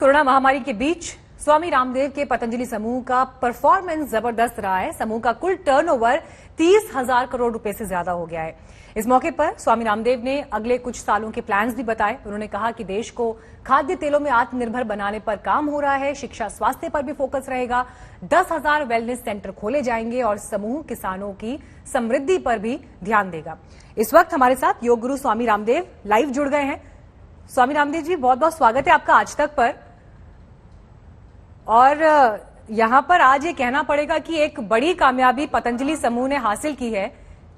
Corona महामारी के बीच स्वामी रामदेव के पतंजलि समूह का परफॉर्मेंस जबरदस्त रहा है। समूह का कुल टर्नओवर 30,000 करोड़ रुपए से ज्यादा हो गया है। इस मौके पर स्वामी रामदेव ने अगले कुछ सालों के प्लान्स भी बताए। उन्होंने कहा कि देश को खाद्य तेलों में आत्मनिर्भर बनाने पर काम हो रहा है, शिक्षा स्वास्थ्य पर भी फोकस रहेगा, 10,000 वेलनेस सेंटर खोले जाएंगे और समूह किसानों की समृद्धि पर भी ध्यान देगा। इस वक्त हमारे साथ योग गुरु स्वामी रामदेव लाइव जुड़ गए हैं। स्वामी रामदेव जी, बहुत बहुत स्वागत है आपका आज तक पर। और यहां पर आज ये कहना पड़ेगा कि एक बड़ी कामयाबी पतंजलि समूह ने हासिल की है,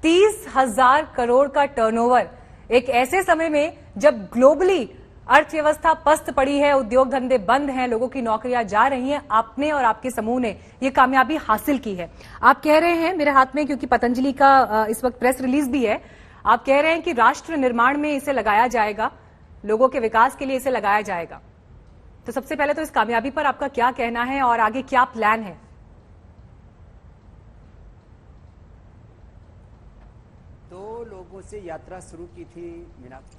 30,000 करोड़ का टर्नओवर एक ऐसे समय में जब ग्लोबली अर्थव्यवस्था पस्त पड़ी है, उद्योग धंधे बंद हैं, लोगों की नौकरियां जा रही हैं। आपने और आपके समूह ने ये कामयाबी हासिल की है। आप कह रहे हैं, मेरे हाथ में क्योंकि पतंजलि का इस वक्त प्रेस रिलीज भी है, आप कह रहे हैं कि राष्ट्र निर्माण में इसे लगाया जाएगा, लोगों के विकास के लिए इसे लगाया जाएगा। तो सबसे पहले तो इस कामयाबी पर आपका क्या कहना है और आगे क्या प्लान है? दो लोगों से यात्रा शुरू की थी मीनाक्षी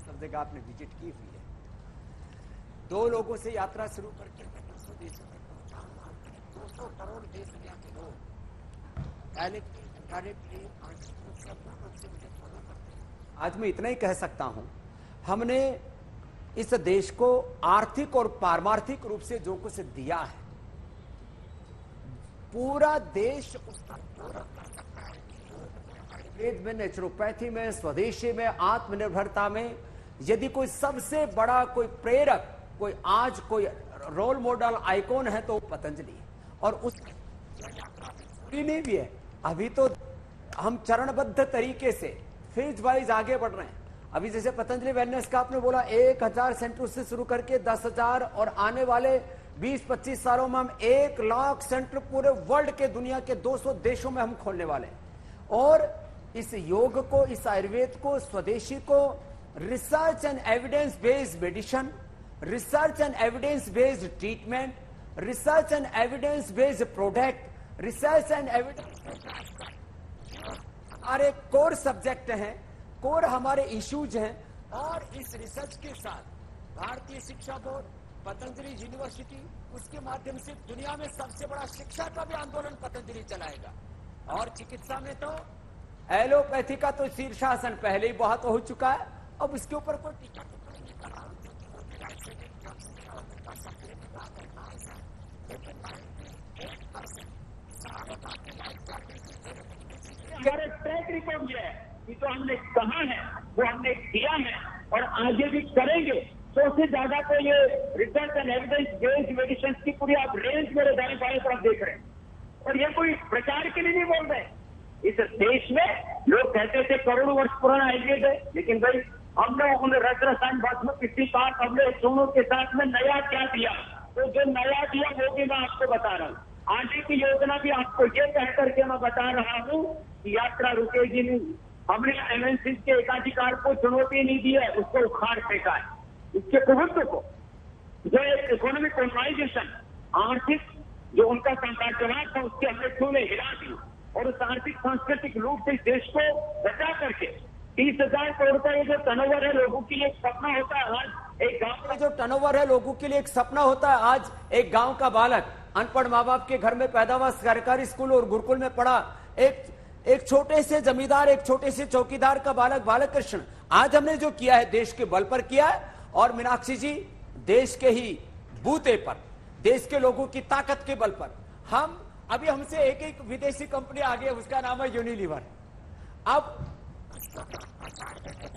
सब जगह आपने विजिट की हुई है। दो लोगों से यात्रा शुरू करके 200 करोड़ देश दुनिया के लोग पहले आज मैं इतना ही कह सकता हूं, हमने इस देश को आर्थिक और पारमार्थिक रूप से जो कुछ दिया है, पूरा देश आयुर्वेद में, नेचुरोपैथी में, स्वदेशी में, आत्मनिर्भरता में यदि कोई सबसे बड़ा कोई प्रेरक, कोई आज कोई रोल मॉडल आइकॉन है तो पतंजलि। और उस नहीं भी है, अभी तो हम चरणबद्ध तरीके से फेज वाइज आगे बढ़ रहे हैं। अभी जैसे पतंजलि वेलनेस का आपने बोला 1,000 सेंटर से शुरू करके 10,000 और आने वाले 20-25 सालों में हम 1 लाख सेंटर पूरे वर्ल्ड के, दुनिया के 200 देशों में हम खोलने वाले हैं। और इस योग को, इस आयुर्वेद को, स्वदेशी को research and evidence based medicine, research and evidence based treatment, research and evidence based product, research and evidence हमारे कोर सब्जेक्ट हैं, कोर हमारे इश्यूज हैं। और इस रिसर्च के साथ भारतीय शिक्षा बोर्ड, पतंजलि यूनिवर्सिटी, उसके माध्यम से दुनिया में सबसे बड़ा शिक्षा का भी आंदोलन पतंजलि चलाएगा। और चिकित्सा में तो एलोपैथी का तो शीर्षासन पहले ही बहुत हो चुका है, अब उसके ऊपर कोई टीका हमारे ट्रैक रिकॉर्ड ये है कि जो हमने कहा है वो हमने किया है और आगे भी करेंगे। तो उससे ज्यादा तो ये research and evidence based medicine की पूरी आप रेंज मेरे दाएं बाएं तरफ देख रहे हैं। और ये कोई प्रचार के लिए नहीं बोल रहे। इस देश में लोग कहते थे करोड़ों वर्ष पुराना आयुर्वेद है, लेकिन भाई हमने उन्हें रस रसायन बात किसी बात हमने दोनों के साथ में नया क्या दिया, तो जो नया दिया वो भी मैं आपको बता रहा हूँ। आगे की योजना भी आपको ये कह करके मैं बता रहा हूँ कि यात्रा रुकेगी नहीं। हमने एमएनसी के एकाधिकार को चुनौती नहीं दी है, उसको उखाड़ फेंका है। इसके प्रभुत्व को, जो एक इकोनॉमिक कॉर्पोराइजेशन, आर्थिक जो उनका साम्राज्यवाद था, उसके हमने चूल्हे हिला दी। और उस आर्थिक सांस्कृतिक रूप से देश को बचा करके 30,000 करोड़ का ये जो टर्नओवर है, लोगों के लिए एक सपना होता है। आज एक गांव का जो टर्नओवर है, लोगों के लिए एक सपना होता है। आज एक गांव का बालक अनपढ़ माँ बाप के घर में पैदा हुआ, सरकारी स्कूल और गुरुकुल में पढ़ा, एक छोटे से जमींदार, एक छोटे से चौकीदार का बालक, बालक कृष्ण, आज हमने जो किया है देश के बल पर किया है। और मीनाक्षी जी, देश के ही बूते पर, देश के लोगों की ताकत के बल पर हम अभी हमसे एक विदेशी कंपनी आ गई है, उसका नाम है यूनिलीवर। अब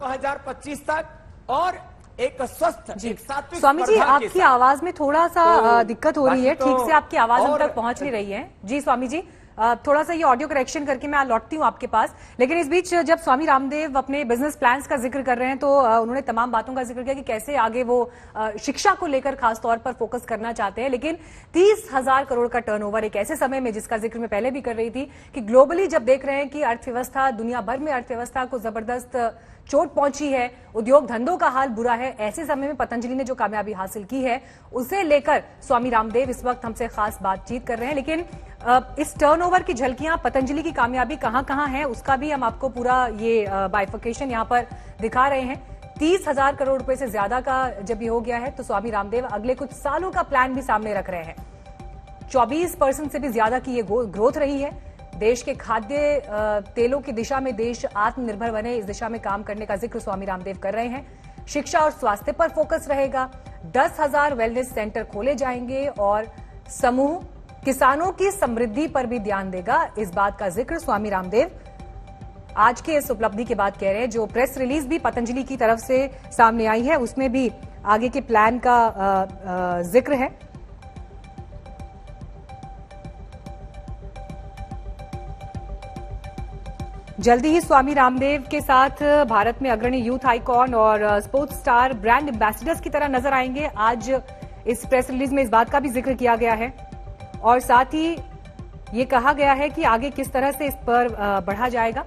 2025 तक और एक स्वस्थ, एक सात्विक। स्वामी जी, आपकी आवाज में थोड़ा सा दिक्कत हो रही है, ठीक से आपकी आवाज हम तक पहुंच नहीं रही है। जी स्वामी जी, थोड़ा सा ये ऑडियो करेक्शन करके मैं लौटती हूँ आपके पास। लेकिन इस बीच जब स्वामी रामदेव अपने बिजनेस प्लान्स का जिक्र कर रहे हैं तो उन्होंने तमाम बातों का जिक्र किया कि कैसे आगे वो शिक्षा को लेकर खास तौर पर फोकस करना चाहते हैं। लेकिन 30,000 करोड़ का टर्नओवर एक ऐसे समय में, जिसका जिक्र मैं पहले भी कर रही थी, कि ग्लोबली जब देख रहे हैं कि अर्थव्यवस्था, दुनिया भर में अर्थव्यवस्था को जबरदस्त चोट पहुंची है, उद्योग धंधों का हाल बुरा है, ऐसे समय में पतंजलि ने जो कामयाबी हासिल की है उसे लेकर स्वामी रामदेव इस वक्त हमसे खास बातचीत कर रहे हैं। लेकिन इस टर्नओवर टर्नओवर की झलकियां, पतंजलि की कामयाबी कहां कहां है, उसका भी हम आपको पूरा ये बाइफिकेशन यहां पर दिखा रहे हैं। 30,000 करोड़ रुपए से ज्यादा का जब ये हो गया है तो स्वामी रामदेव अगले कुछ सालों का प्लान भी सामने रख रहे हैं। 24% से भी ज्यादा की ये ग्रोथ रही है। देश के खाद्य तेलों की दिशा में देश आत्मनिर्भर बने, इस दिशा में काम करने का जिक्र स्वामी रामदेव कर रहे हैं। शिक्षा और स्वास्थ्य पर फोकस रहेगा। 10,000 वेलनेस सेंटर खोले जाएंगे और समूह किसानों की समृद्धि पर भी ध्यान देगा। इस बात का जिक्र स्वामी रामदेव आज के इस उपलब्धि के बाद कह रहे हैं। जो प्रेस रिलीज भी पतंजलि की तरफ से सामने आई है उसमें भी आगे के प्लान का जिक्र है। जल्दी ही स्वामी रामदेव के साथ भारत में अग्रणी यूथ आइकॉन और स्पोर्ट्स स्टार ब्रांड एम्बेसडर्स की तरह नजर आएंगे। आज इस प्रेस रिलीज में इस बात का भी जिक्र किया गया है और साथ ही ये कहा गया है कि आगे किस तरह से इस पर बढ़ा जाएगा।